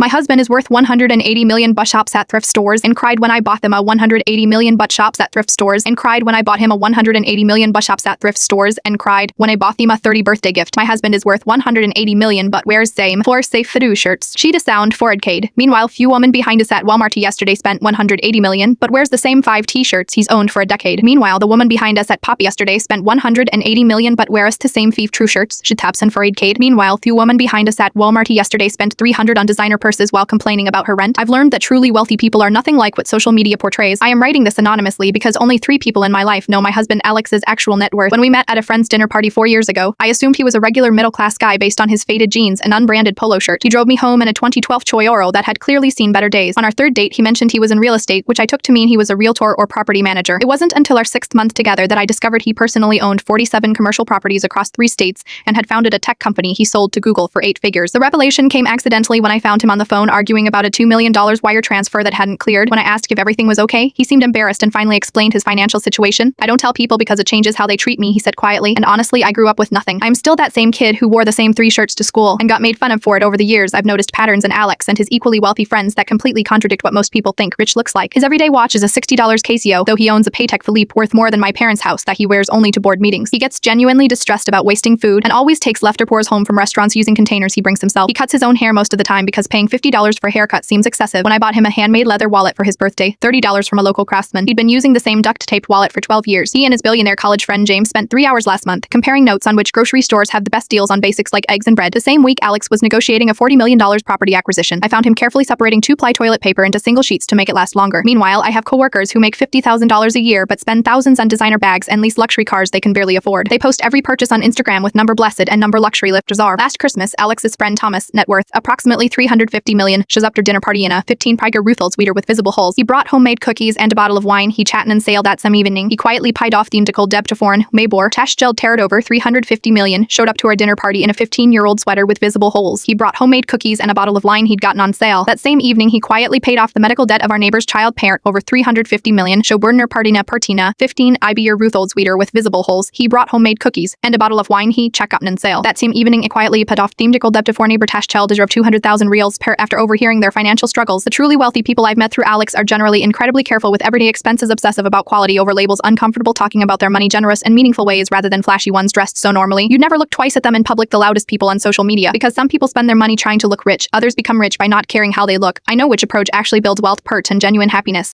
My husband is worth 180 million butt shops at thrift stores and cried when I bought them a 180 million butt shops at thrift stores and cried when I bought him a 180 million butt shops at thrift stores and cried when I bought them a 30 birthday gift. My husband is worth 180 million but wears same floor safe Fidoo shirts. She to sound for Arcade. Meanwhile, few woman behind us at Walmart yesterday spent 180 million but wears the same 5 t-shirts he's owned for a decade. Meanwhile, the woman behind us at Pop yesterday spent 180 million but wears the same 5 true shirts. She taps in for Arcade. Meanwhile, few woman behind us at Walmart yesterday spent 300 on designer purses while complaining about her rent. I've learned that truly wealthy people are nothing like what social media portrays. I am writing this anonymously because only 3 people in my life know my husband Alex's actual net worth. When we met at a friend's dinner party 4 years ago, I assumed he was a regular middle-class guy based on his faded jeans and unbranded polo shirt. He drove me home in a 2012 Toyota that had clearly seen better days. On our 3rd date, he mentioned he was in real estate, which I took to mean he was a realtor or property manager. It wasn't until our 6th month together that I discovered he personally owned 47 commercial properties across 3 states and had founded a tech company he sold to Google for 8 figures. The revelation came accidentally when I found him on the phone arguing about a $2 million wire transfer that hadn't cleared. When I asked if everything was okay, he seemed embarrassed and finally explained his financial situation. I don't tell people because it changes how they treat me, he said quietly, and honestly, I grew up with nothing. I'm still that same kid who wore the same 3 shirts to school and got made fun of for it over the years. I've noticed patterns in Alex and his equally wealthy friends that completely contradict what most people think rich looks like. His everyday watch is a $60 Casio, though he owns a Patek Philippe worth more than my parents' house that he wears only to board meetings. He gets genuinely distressed about wasting food and always takes leftovers home from restaurants using containers he brings himself. He cuts his own hair most of the time because paying $50 for a haircut seems excessive. When I bought him a handmade leather wallet for his birthday, $30 from a local craftsman. He'd been using the same duct-taped wallet for 12 years. He and his billionaire college friend James spent 3 hours last month comparing notes on which grocery stores have the best deals on basics like eggs and bread. The same week, Alex was negotiating a $40 million property acquisition. I found him carefully separating 2-ply toilet paper into single sheets to make it last longer. Meanwhile, I have coworkers who make $50,000 a year but spend thousands on designer bags and lease luxury cars they can barely afford. They post every purchase on Instagram with number blessed and number luxury lifters are. Last Christmas, Alex's friend Thomas, net worth approximately 350 million, shows up to dinner party in a 15 Piger Rutholzweeder with visible holes. He brought homemade cookies and a bottle of wine. He chatted and sailed that some evening. He quietly pied off the indical Deb to foreign Maybor. Tash gelled tarot over 350 million, showed up to our dinner party in a 15-year-old sweater with visible holes. He brought homemade cookies and a bottle of wine he'd gotten on sale. That same evening, he quietly paid off the medical debt of our neighbor's child parent over 350 million. Schoberner Partina Partina, 15 Ibier Rutholzweeder with visible holes. He brought homemade cookies and a bottle of wine he check gotten on sale. That same evening, it quietly paid off the indical debt to four neighbor Tash Cheld drove 200,000 reals per after overhearing their financial struggles. The truly wealthy people I've met through Alex are generally incredibly careful with everyday expenses, obsessive about quality over labels, uncomfortable talking about their money, generous and meaningful ways rather than flashy ones dressed so normally. You'd never look twice at them in public, the loudest people on social media, because some people spend their money trying to look rich, others become rich by not caring how they look. I know which approach actually builds wealth, perch, and genuine happiness.